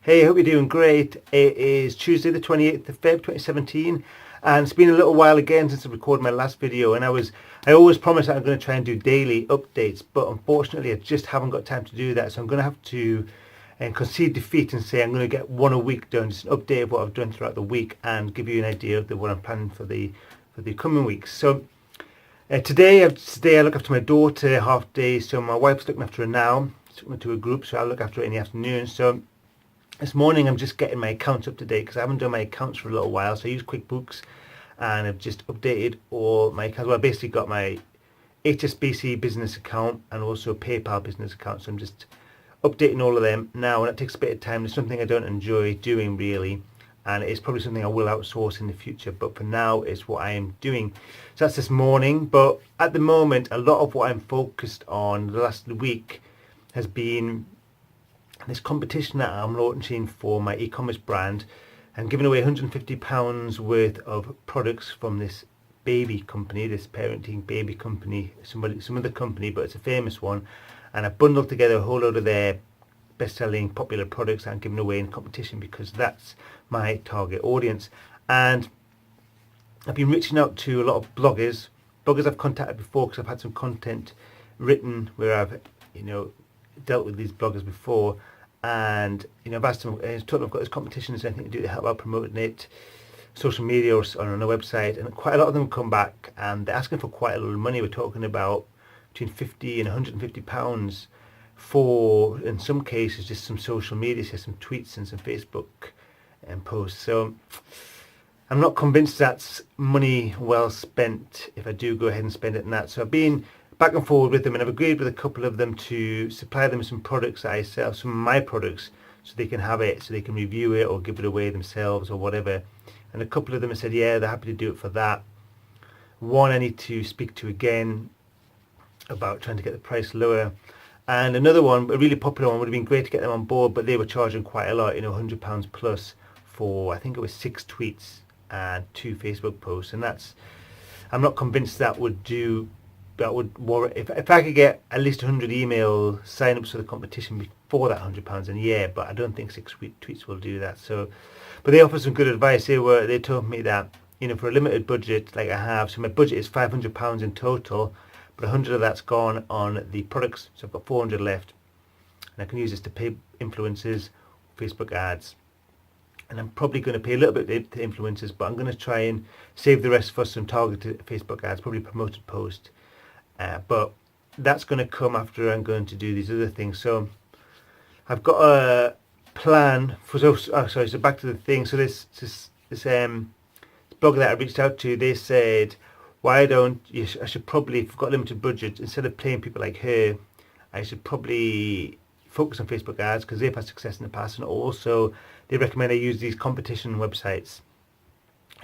Hey, I hope you're doing great. It is Tuesday the 28th of Feb 2017 and it's been a little while again since I recorded my last video, and I always promised that I'm going to try and do daily updates, but unfortunately I just haven't got time to do that, so I'm going to have to concede defeat and say I'm going to get one a week done, just an update of what I've done throughout the week and give you an idea of what I'm planning for the coming weeks. So today I look after my daughter half day, so my wife's looking after her now. She's going to a group, so I'll look after her in the afternoon. So this morning I'm just getting my accounts up to date because I haven't done my accounts for a little while. So I use QuickBooks and I've just updated all my accounts. Well, I basically got my HSBC business account and also PayPal business account. So I'm just updating all of them now, and it takes a bit of time. It's something I don't enjoy doing really, and it's probably something I will outsource in the future, but for now it's what I am doing. So that's this morning, but at the moment a lot of what I'm focused on the last week has been this competition that I'm launching for my e-commerce brand and giving away £150 worth of products from this baby company, this parenting baby company, some other company, but it's a famous one, and I bundled together a whole load of their best-selling popular products that I'm giving away in competition because that's my target audience. And I've been reaching out to a lot of bloggers I've contacted before because I've had some content written where I've dealt with these bloggers before, and I've asked them, I've told them I've got this competition, is there anything to do to help out promoting it, social media or on a website, and quite a lot of them come back and they're asking for quite a lot of money. We're talking about between 50 and 150 pounds for, in some cases, just some social media, so some tweets and some Facebook posts. So I'm not convinced that's money well spent if I do go ahead and spend it on that. So I've been back and forward with them, and I've agreed with a couple of them to supply them some products that I sell, some of my products, so they can have it, so they can review it or give it away themselves or whatever. And a couple of them have said, yeah, they're happy to do it for that. One I need to speak to again about trying to get the price lower, and another one, a really popular one, would have been great to get them on board, but they were charging quite a lot, £100 plus for, I think it was 6 tweets and 2 Facebook posts, and I'm not convinced that would warrant. If I could get at least 100 email sign-ups for the competition before that £100, and yeah, but I don't think 6 tweets will do that. So, but they offered some good advice. They told me that for a limited budget like I have, so my budget is £500 in total, but 100 of that's gone on the products, so I've got 400 left, and I can use this to pay influencers, Facebook ads, and I'm probably going to pay a little bit to influencers, but I'm going to try and save the rest for some targeted Facebook ads, probably promoted post, but that's going to come after I'm going to do these other things. So I've got a plan for so back to the thing. So this blogger that I reached out to, they said, why don't you, I should probably, if I've got a limited budget, instead of paying people like her, I should probably focus on Facebook ads because they've had success in the past, and also they recommend I use these competition websites,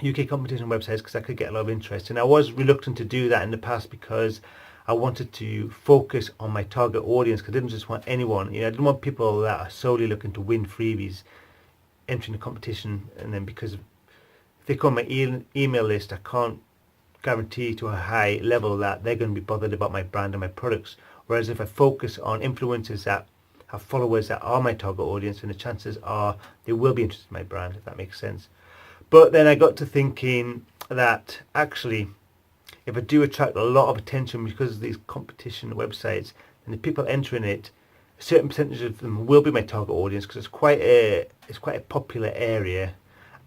UK competition websites, because I could get a lot of interest. And I was reluctant to do that in the past because I wanted to focus on my target audience, because I didn't just want anyone, I didn't want people that are solely looking to win freebies entering the competition, and then because if they come on my email list, I can't guarantee to a high level that they're going to be bothered about my brand and my products. Whereas if I focus on influencers that have followers that are my target audience, and the chances are they will be interested in my brand, if that makes sense. But then I got to thinking that actually, if I do attract a lot of attention because of these competition websites, and the people entering it, a certain percentage of them will be my target audience because it's quite a popular area.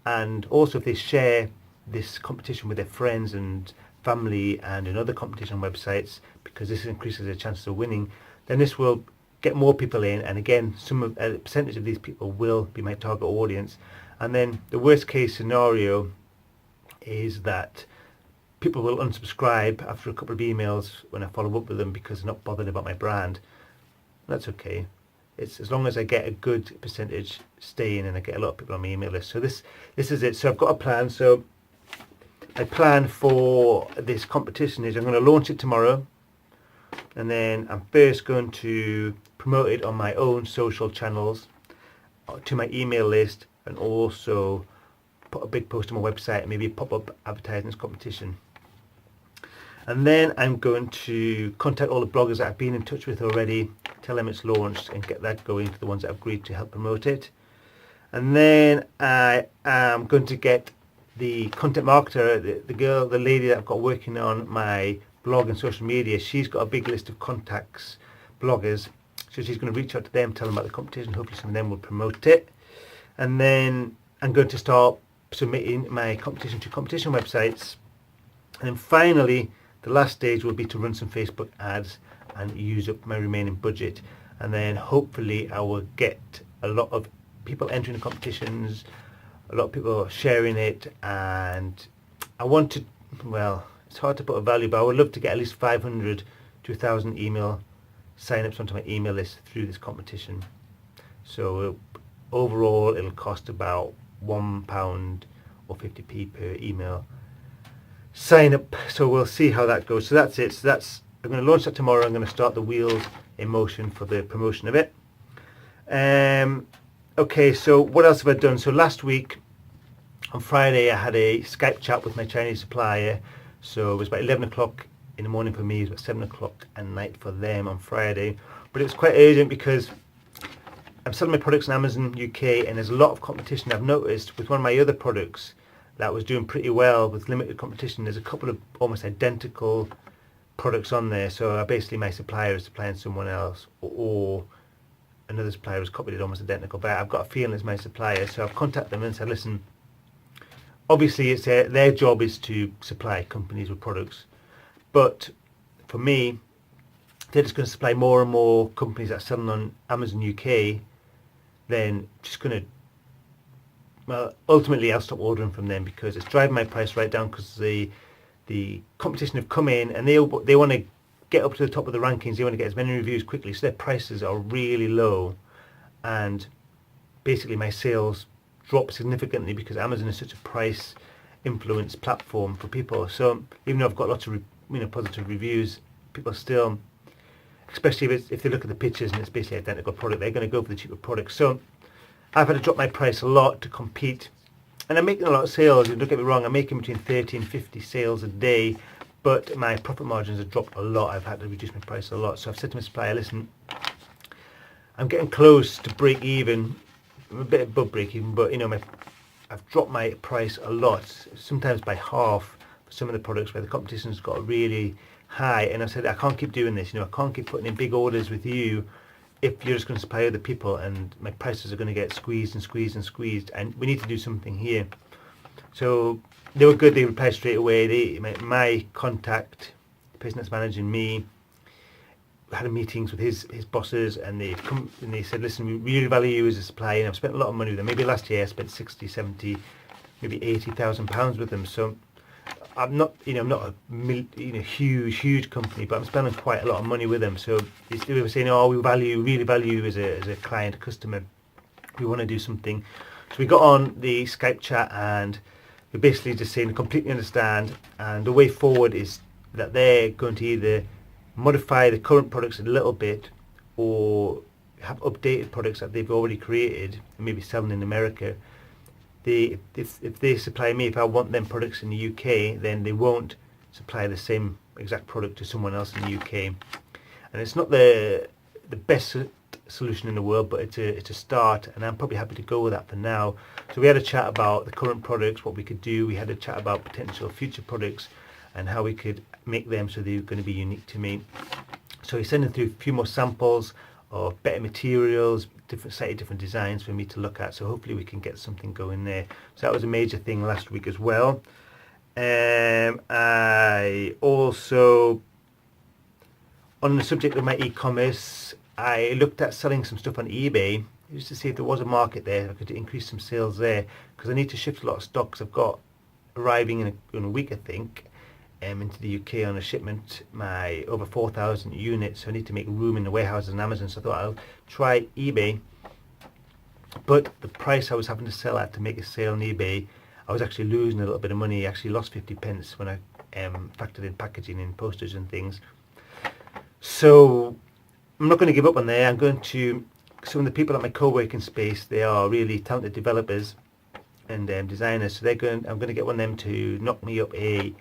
And also if they share this competition with their friends and family and in other competition websites, because this increases their chances of winning, then this will get more people in, and again, a percentage of these people will be my target audience. And then the worst case scenario is that people will unsubscribe after a couple of emails when I follow up with them because they're not bothered about my brand. That's okay. It's as long as I get a good percentage staying and I get a lot of people on my email list. So this is it. So I've got a plan. So my plan for this competition is I'm going to launch it tomorrow, and then I'm first going to promote it on my own social channels, to my email list, and also put a big post on my website and maybe pop up advertising this competition. And then I'm going to contact all the bloggers that I've been in touch with already, tell them it's launched, and get that going to the ones that have agreed to help promote it. And then I am going to get the content marketer, the lady that I've got working on my blog and social media. She's got a big list of contacts, bloggers, so she's going to reach out to them, tell them about the competition. Hopefully some of them will promote it. And then I'm going to start submitting my competition to competition websites. And then finally, the last stage will be to run some Facebook ads and use up my remaining budget. And then hopefully I will get a lot of people entering the competitions, a lot of people sharing it, and I want to, well, it's hard to put a value, but I would love to get at least 500 to 1,000 email sign-ups onto my email list through this competition. So overall it'll cost about £1 or 50p per email sign up. So we'll see how that goes. So that's it. So I'm going to launch that tomorrow. I'm going to start the wheels in motion for the promotion of it. Okay, so what else have I done? So last week on Friday I had a Skype chat with my Chinese supplier. So it was about 11 o'clock in the morning for me, it was about 7 o'clock at night for them on Friday. But it was quite urgent because I'm selling my products on Amazon UK, and there's a lot of competition. I've noticed with one of my other products that was doing pretty well with limited competition. There's a couple of almost identical products on there. So basically my supplier is supplying someone else, or another supplier has copied it almost identical, but I've got a feeling it's my supplier. So I've contacted them and said, listen, obviously it's their job is to supply companies with products, but for me, they're just going to supply more and more companies that are selling on Amazon UK, then just going to, well, ultimately I'll stop ordering from them because it's driving my price right down, because the competition have come in and they want to get up to the top of the rankings. They want to get as many reviews quickly, so their prices are really low, and basically my sales drop significantly because Amazon is such a price influence platform for people. So even though I've got lots of positive reviews, people still, especially if they look at the pictures and it's basically identical product, they're going to go for the cheaper product. So I've had to drop my price a lot to compete, and I'm making a lot of sales. Don't get me wrong, I'm making between 30 and 50 sales a day, but my profit margins have dropped a lot. I've had to reduce my price a lot. So I've said to my supplier, listen, I'm getting close to break even. I'm a bit above break even, but I've dropped my price a lot, sometimes by half for some of the products where the competition's got really high. And I said, I can't keep doing this. I can't keep putting in big orders with you if you're just going to supply other people, and my prices are going to get squeezed and squeezed and squeezed, and we need to do something here. So they were good. They replied straight away. My contact, the person that's managing me, had meetings with his bosses, and they've come and they said, listen, we really value you as a supplier, and I've spent a lot of money with them. Maybe last year I spent 60, 70, maybe £80,000 with them. So I'm not a huge company, but I'm spending quite a lot of money with them. So they were saying, oh, we really value you as a client, a customer. We want to do something. So we got on the Skype chat, and we're basically just saying, completely understand, and the way forward is that they're going to either modify the current products a little bit, or have updated products that they've already created and maybe selling in America. If they supply me, if I want them products in the UK, then they won't supply the same exact product to someone else in the UK. And it's not the best solution in the world, but it's a start, and I'm probably happy to go with that for now. So we had a chat about the current products, what we could do. We had a chat about potential future products and how we could make them so they're going to be unique to me. So he's sending through a few more samples of better materials, slightly different designs for me to look at. So hopefully we can get something going there. So that was a major thing last week as well. I also, on the subject of my e-commerce, I looked at selling some stuff on eBay just to see if there was a market there. I could increase some sales there, because I need to shift a lot of stock, because I've got arriving in a week, I think, into the UK on a shipment, my over 4,000 units. So I need to make room in the warehouses and Amazon. So I thought I'll try eBay, but the price I was having to sell at to make a sale on eBay, I was actually losing a little bit of money. I actually lost 50 pence when I factored in packaging and postage and things. So I'm not going to give up on there. I'm going to, some of the people at my co-working space, they are really talented developers and designers. So I'm going to get one of them to knock me up a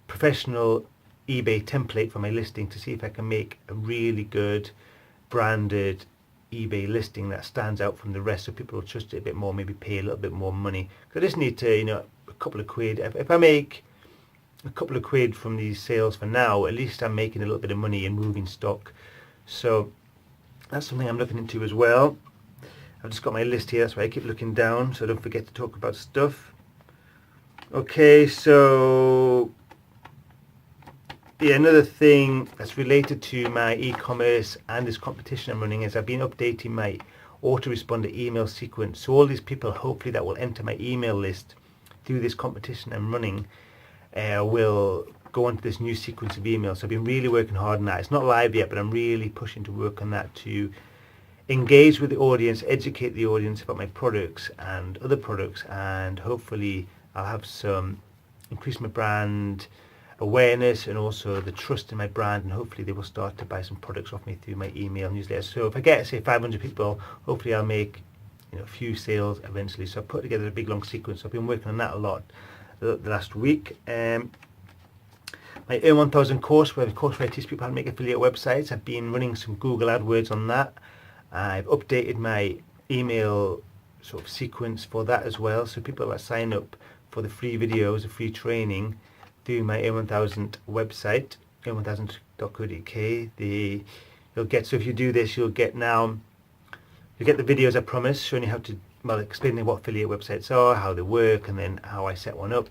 professional eBay template for my listing, to see if I can make a really good branded eBay listing that stands out from the rest, so people will trust it a bit more, maybe pay a little bit more money. Because I just need to, a couple of quid. If I make a couple of quid from these sales for now, at least I'm making a little bit of money in moving stock. So that's something I'm looking into as well. I've just got my list here, that's why I keep looking down, so I don't forget to talk about stuff. Okay, so yeah, another thing that's related to my e-commerce and this competition I'm running is I've been updating my autoresponder email sequence. So all these people, hopefully, that will enter my email list through this competition I'm running will go onto this new sequence of emails. So I've been really working hard on that. It's not live yet, but I'm really pushing to work on that to engage with the audience, educate the audience about my products and other products, and hopefully I'll have some increase my brand awareness and also the trust in my brand, and hopefully they will start to buy some products off me through my email newsletter. So if I get, say, 500 people, hopefully I'll make a few sales eventually. So I put together a big long sequence. I've been working on that a lot the last week. My Earn 1000 course, where I teach people how to make affiliate websites, I've been running some Google AdWords on that. I've updated my email sort of sequence for that as well, so people that sign up for the free videos, the free training through my Earn 1000 website, earn1000.co.uk, you'll get, so if you do this, you'll get the videos I promised, showing you how to, explaining what affiliate websites are, how they work, and then how I set one up.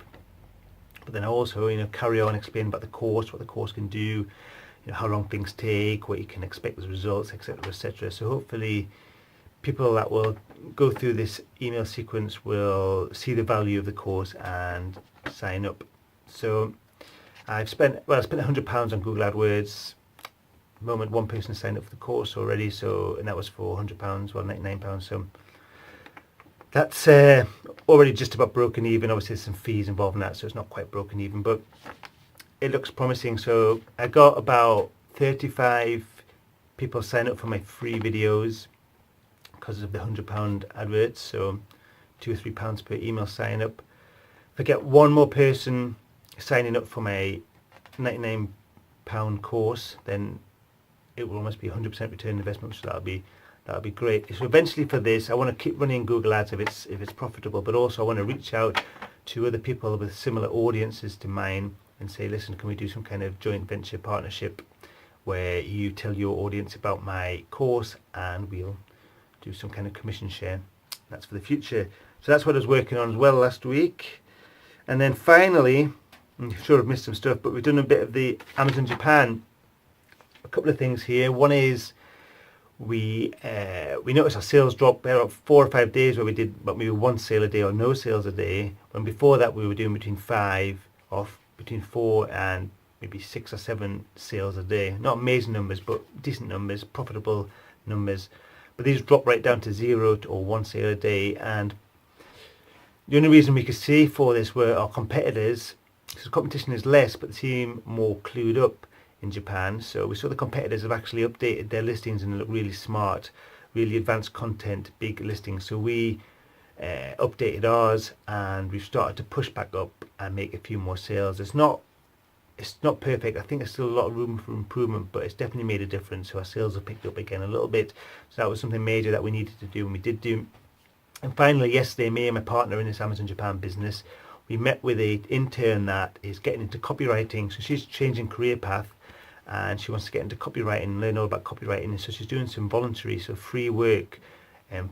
But then I also, carry on explaining about the course, what the course can do, how long things take, what you can expect as results, etc., etc. So hopefully people that will go through this email sequence will see the value of the course and sign up. So I spent £100 on Google AdWords. At the moment, one person signed up for the course already, and that was for £100, £99. So that's already just about broken even. Obviously there's some fees involved in that, so it's not quite broken even, but it looks promising. So I got about 35 people sign up for my free videos because of the £100 adverts, so £2 or £3 per email sign up. If I get one more person signing up for my £99 course, then it will almost be 100% return investment, so that'll be great. So eventually for this, I want to keep running Google Ads if it's profitable, but also I want to reach out to other people with similar audiences to mine and say, listen, can we do some kind of joint venture partnership where you tell your audience about my course and we'll do some kind of commission share. That's for the future. So that's what I was working on as well last week. And then finally, I'm sure I've missed some stuff, but we've done a bit of the Amazon Japan. A couple of things here. One is we noticed our sales dropped about 4 or 5 days where we did maybe one sale a day or no sales a day, when before that we were doing between 4 and maybe 6 or 7 sales a day. Not amazing numbers, but decent numbers, profitable numbers. But these dropped right down to 0 or 1 sale a day. And the only reason we could see for this were our competitors, because the competition is less, but they seem more clued up in Japan. So we saw the competitors have actually updated their listings and look really smart, really advanced content, big listings. So we updated ours and we've started to push back up and make a few more sales. It's not perfect. I think there's still a lot of room for improvement, but it's definitely made a difference. So our sales have picked up again a little bit. So that was something major that we needed to do, and we did do. And finally, yesterday, me and my partner in this Amazon Japan business, we met with an intern that is getting into copywriting. So she's changing career path and she wants to get into copywriting, learn all about copywriting. And so she's doing some voluntary, so free work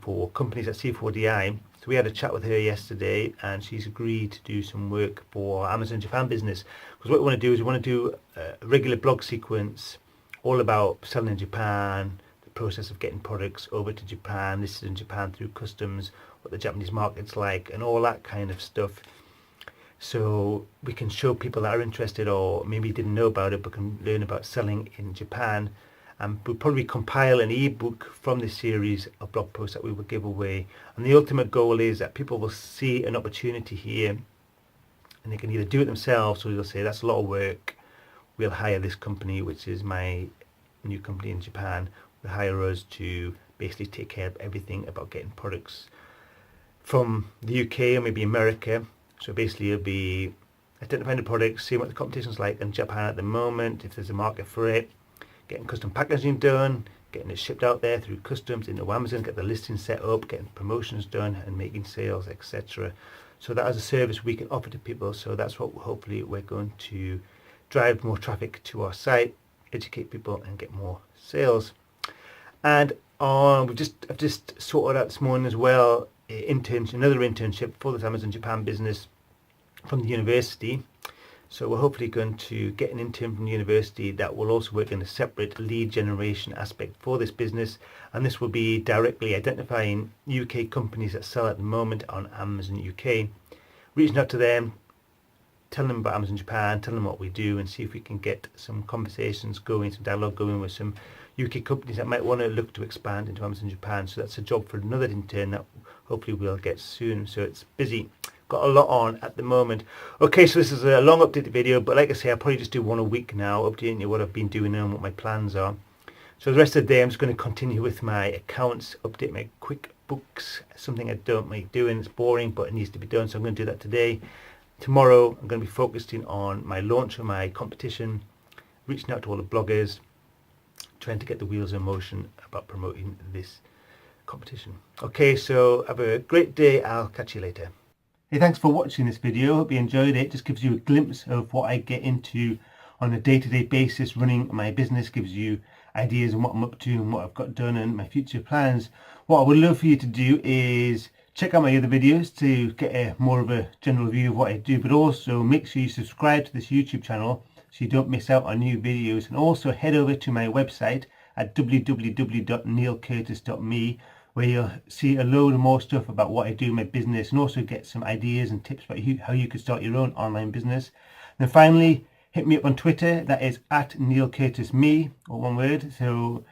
for companies at C4DI. So we had a chat with her yesterday and she's agreed to do some work for our Amazon Japan business. Because what we want to do is we want to do a regular blog sequence all about selling in Japan, the process of getting products over to Japan, listed in Japan through customs, what the Japanese market's like, and all that kind of stuff. So we can show people that are interested or maybe didn't know about it but can learn about selling in Japan. And we'll probably compile an ebook from this series of blog posts that we will give away. And the ultimate goal is that people will see an opportunity here and they can either do it themselves or they'll say, that's a lot of work, we'll hire this company, which is my new company in Japan. We'll hire us to basically take care of everything about getting products from the UK or maybe America. So basically it'll be identifying the products, seeing what the competition's like in Japan at the moment, if there's a market for it, getting custom packaging done, getting it shipped out there through customs into Amazon, get the listing set up, getting promotions done and making sales, etc. So that is a service we can offer to people. So that's what hopefully we're going to drive more traffic to our site, educate people and get more sales. And I've just sorted out this morning as well another internship for this Amazon Japan business from the university. So we're hopefully going to get an intern from the university that will also work in a separate lead generation aspect for this business, and this will be directly identifying UK companies that sell at the moment on Amazon UK, reaching out to them, telling them about Amazon Japan, telling them what we do, and see if we can get some conversations going, some dialogue going with some UK companies that might want to look to expand into Amazon Japan. So that's a job for another intern that hopefully we'll get soon. So it's busy. Got a lot on at the moment. Okay, so this is a long updated video, but like I say, I'll probably just do one a week now, updating you what I've been doing and what my plans are. So the rest of the day I'm just going to continue with my accounts, update my QuickBooks, something I don't like doing, it's boring but it needs to be done, so I'm going to do that today. Tomorrow I'm going to be focusing on my launch of my competition, reaching out to all the bloggers, trying to get the wheels in motion about promoting this competition. Okay, so have a great day. I'll catch you later. Hey, thanks for watching this video. Hope you enjoyed it. It just gives you a glimpse of what I get into on a day-to-day basis running my business, gives you ideas on what I'm up to and what I've got done and my future plans. What I would love for you to do is check out my other videos to get more of a general view of what I do, but also make sure you subscribe to this YouTube channel so you don't miss out on new videos, and also head over to my website at www.neilcurtis.me, where you'll see a load of more stuff about what I do in my business, and also get some ideas and tips about how you could start your own online business. And then finally, hit me up on Twitter, that is at NeilCurtisMe, or one word, so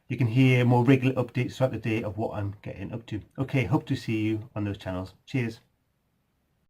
you can hear more regular updates throughout the day of what I'm getting up to. Okay, hope to see you on those channels. Cheers.